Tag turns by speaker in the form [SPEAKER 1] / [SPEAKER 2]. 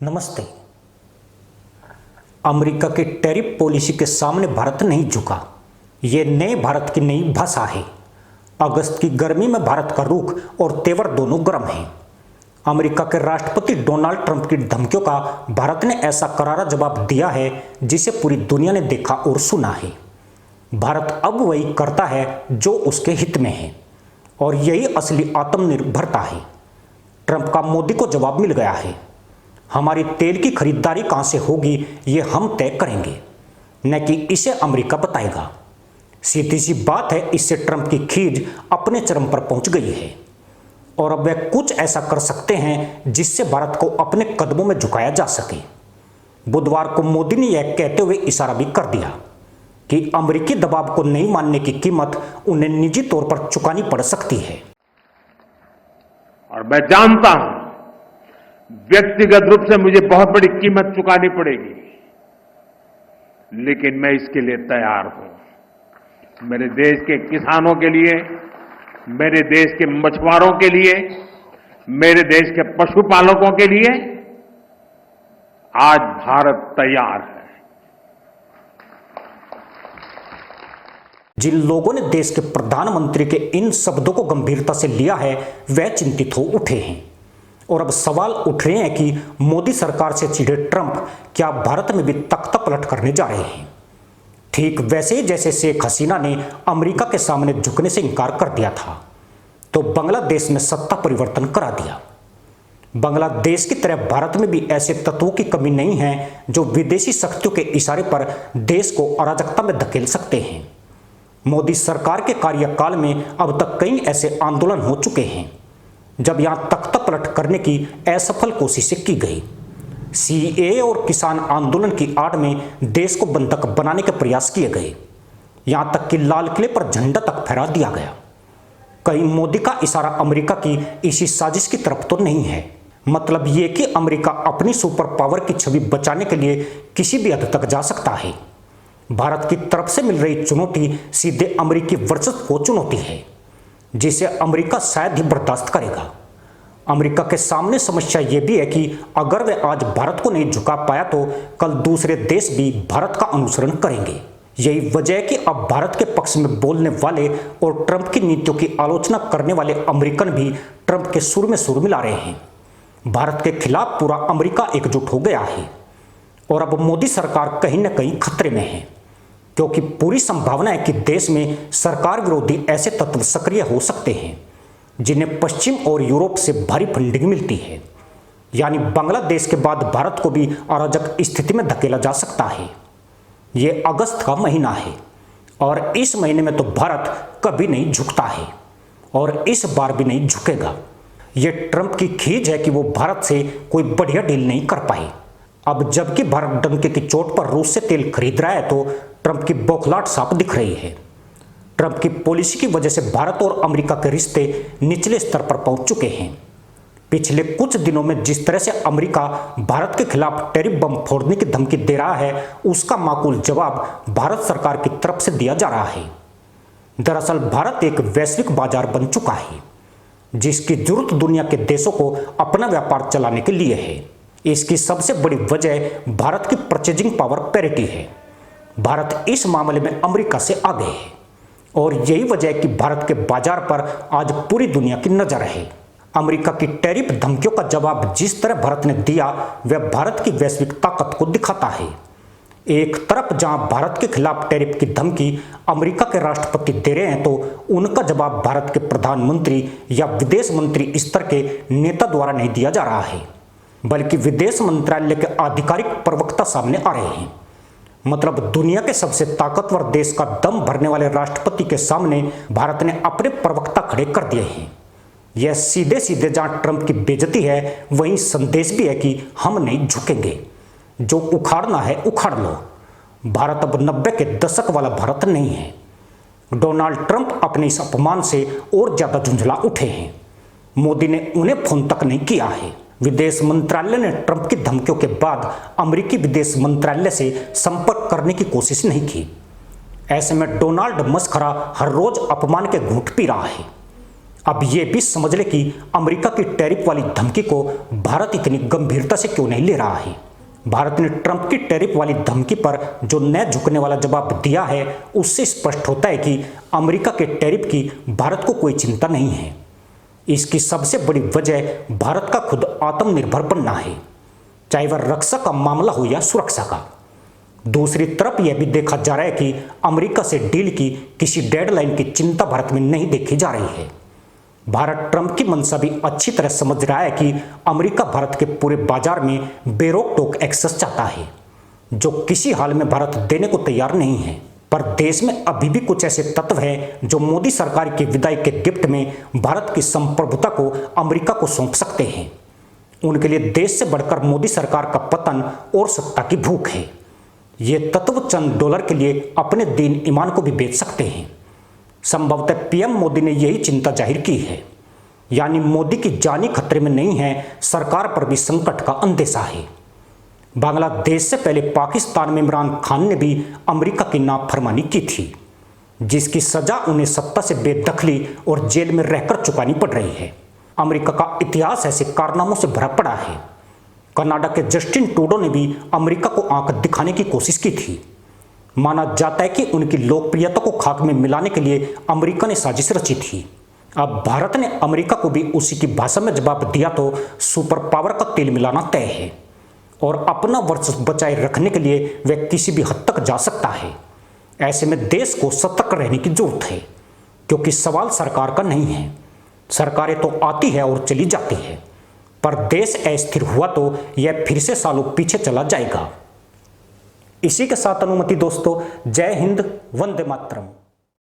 [SPEAKER 1] नमस्ते। अमेरिका की tariff policy के सामने भारत नहीं झुका। ये नए भारत की नई भाषा है। अगस्त की गर्मी में भारत का रुख और तेवर दोनों गर्म हैं। अमेरिका के राष्ट्रपति डोनाल्ड ट्रंप की धमकियों का भारत ने ऐसा करारा जवाब दिया है जिसे पूरी दुनिया ने देखा और सुना है। भारत अब वही करता है जो उसके हित में है और यही असली आत्मनिर्भरता है। ट्रंप का मोदी को जवाब मिल गया है। हमारी तेल की खरीदारी कहां से होगी ये हम तय करेंगे, न कि इसे अमेरिका बताएगा। सीधी सी बात है, इससे ट्रंप की खीज अपने चरम पर पहुंच गई है और अब वे कुछ ऐसा कर सकते हैं जिससे भारत को अपने कदमों में झुकाया जा सके। बुधवार को मोदी ने यह कहते हुए इशारा भी कर दिया कि अमेरिकी दबाव को नहीं मानने की कीमत उन्हें निजी तौर पर चुकानी पड़ सकती है।
[SPEAKER 2] और मैं जानता हूं व्यक्तिगत रूप से मुझे बहुत बड़ी कीमत चुकानी पड़ेगी, लेकिन मैं इसके लिए तैयार हूं। मेरे देश के किसानों के लिए, मेरे देश के मछुआरों के लिए, मेरे देश के पशुपालकों के लिए आज भारत तैयार है।
[SPEAKER 1] जिन लोगों ने देश के प्रधानमंत्री के इन शब्दों को गंभीरता से लिया है वह चिंतित हो उठे हैं और अब सवाल उठ रहे हैं कि मोदी सरकार से चिढ़े ट्रंप क्या भारत में भी तख्ता पलट करने जा रहे हैं। ठीक वैसे ही जैसे शेख हसीना ने अमेरिका के सामने झुकने से इनकार कर दिया था तो बांग्लादेश में सत्ता परिवर्तन करा दिया। बांग्लादेश की तरह भारत में भी ऐसे तत्वों की कमी नहीं है जो विदेशी शक्तियों के इशारे पर देश को अराजकता में धकेल सकते हैं। मोदी सरकार के कार्यकाल में अब तक कई ऐसे आंदोलन हो चुके हैं जब यहां तख्ता पलट करने की असफल कोशिशें की गई। सीएए और किसान आंदोलन की आड़ में देश को बंधक बनाने के प्रयास किए गए। यहां तक कि लाल किले पर झंडा तक फहरा दिया गया। कहीं मोदी का इशारा अमेरिका की इसी साजिश की तरफ तो नहीं है। मतलब ये कि अमेरिका अपनी सुपर पावर की छवि बचाने के लिए किसी भी हद तक जा सकता है। भारत की तरफ से मिल रही चुनौती सीधे अमेरिकी वर्चस्व को चुनौती है जिसे अमेरिका शायद ही बर्दाश्त करेगा। अमेरिका के सामने समस्या यह भी है कि अगर वे आज भारत को नहीं झुका पाया तो कल दूसरे देश भी भारत का अनुसरण करेंगे। यही वजह है कि अब भारत के पक्ष में बोलने वाले और ट्रंप की नीतियों की आलोचना करने वाले अमेरिकन भी ट्रंप के सुर में सुर मिला रहे हैं। भारत के खिलाफ पूरा अमेरिका एकजुट हो गया है और अब मोदी सरकार कहीं न कहीं खतरे में है क्योंकि पूरी संभावना है कि देश में सरकार विरोधी ऐसे तत्व सक्रिय हो सकते हैं जिन्हें पश्चिम और यूरोप से भारी फंडिंग मिलती है। यानी बांग्लादेश के बाद भारत को भी अराजक स्थिति में धकेला जा सकता है। यह अगस्त का महीना है और इस महीने में तो भारत कभी नहीं झुकता है और इस बार भी नहीं झुकेगा। यह ट्रंप की खीज है कि वो भारत से कोई बढ़िया डील नहीं कर पाए। अब जबकि भारत डंके की चोट पर रूस से तेल खरीद रहा है तो ट्रंप की बौखलाहट साफ दिख रही है। ट्रंप की पॉलिसी की वजह से भारत और अमेरिका के रिश्ते निचले स्तर पर पहुंच चुके हैं। पिछले कुछ दिनों में जिस तरह से अमेरिका भारत के खिलाफ टैरिफ बम फोड़ने की धमकी दे रहा है उसका माकूल जवाब भारत सरकार की तरफ से दिया जा रहा है। दरअसल भारत एक वैश्विक बाजार बन चुका है जिसकी जरूरत दुनिया के देशों को अपना व्यापार चलाने के लिए है। इसकी सबसे बड़ी वजह भारत की परचेजिंग पावर पैरिटी है। भारत इस मामले में अमेरिका से आगे है और यही वजह है कि भारत के बाजार पर आज पूरी दुनिया की नजर है। अमेरिका की टैरिफ धमकियों का जवाब जिस तरह भारत ने दिया वह भारत की वैश्विक ताकत को दिखाता है। एक तरफ जहां भारत के खिलाफ टैरिफ की धमकी अमेरिका के राष्ट्रपति दे रहे हैं तो उनका जवाब भारत के प्रधानमंत्री या विदेश मंत्री स्तर के नेता द्वारा नहीं दिया जा रहा है बल्कि विदेश मंत्रालय के आधिकारिक प्रवक्ता सामने आ रहे हैं। मतलब दुनिया के सबसे ताकतवर देश का दम भरने वाले राष्ट्रपति के सामने भारत ने अपने प्रवक्ता खड़े कर दिए हैं। यह सीधे सीधे जहां ट्रंप की बेइज्जती है वहीं संदेश भी है कि हम नहीं झुकेंगे। जो उखाड़ना है उखाड़ लो। भारत अब 90 के दशक वाला भारत नहीं है। डोनाल्ड ट्रंप अपने इस अपमान से और ज्यादा झुंझला उठे हैं। मोदी ने उन्हें फोन तक नहीं किया है। विदेश मंत्रालय ने ट्रंप की धमकियों के बाद अमेरिकी विदेश मंत्रालय से संपर्क करने की कोशिश नहीं की। ऐसे में डोनाल्ड मस्खरा हर रोज अपमान के घूंट पी रहा है। अब ये भी समझ ले कि अमेरिका की टैरिफ वाली धमकी को भारत इतनी गंभीरता से क्यों नहीं ले रहा है। भारत ने ट्रंप की टैरिफ वाली धमकी पर जो न झुकने वाला जवाब दिया है, उससे स्पष्ट होता है कि अमेरिका के टैरिफ की भारत को कोई चिंता नहीं है। इसकी सबसे बड़ी वजह भारत का खुद आत्मनिर्भर बनना है, चाहे वह रक्षा का मामला हो या सुरक्षा का। दूसरी तरफ यह भी देखा जा रहा है कि अमेरिका से डील की किसी डेडलाइन की चिंता भारत में नहीं देखी जा रही है। भारत ट्रंप की मंशा भी अच्छी तरह समझ रहा है कि अमेरिका भारत के पूरे बाजार में बेरोक टोक एक्सेस चाहता है, जो किसी हाल में भारत देने को तैयार नहीं है। पर देश में अभी भी कुछ ऐसे तत्व हैं जो मोदी सरकार की विदाई के गिफ्ट में भारत की संप्रभुता को अमेरिका को सौंप सकते हैं। उनके लिए देश से बढ़कर मोदी सरकार का पतन और सत्ता की भूख है। ये तत्व चंद डॉलर के लिए अपने दीन ईमान को भी बेच सकते हैं। संभवतः पीएम मोदी ने यही चिंता जाहिर की है, यानी मोदी की जानी खतरे में नहीं है, सरकार पर भी संकट का अंदेशा है। बांग्लादेश से पहले पाकिस्तान में इमरान खान ने भी अमेरिका की नाफरमानी की थी, जिसकी सजा उन्हें सत्ता से बेदखली और जेल में रहकर चुकानी पड़ रही है। अमेरिका का इतिहास ऐसे कारनामों से भरा पड़ा है। कनाडा के जस्टिन ट्रूडो ने भी अमेरिका को आंख दिखाने की कोशिश की थी। माना जाता है कि उनकी लोकप्रियता को खाक में मिलाने के लिए अमेरिका ने साजिश रची थी। अब भारत ने अमेरिका को भी उसी की भाषा में जवाब दिया तो सुपर पावर का तेल मिलाना तय है और अपना वर्चस्व बचाए रखने के लिए वह किसी भी हद तक जा सकता है। ऐसे में देश को सतर्क रहने की जरूरत है, क्योंकि सवाल सरकार का नहीं है। सरकारें तो आती है और चली जाती है, पर देश अस्थिर हुआ तो यह फिर से सालों पीछे चला जाएगा। इसी के साथ अनुमति दोस्तों, जय हिंद, वंदे मातरम।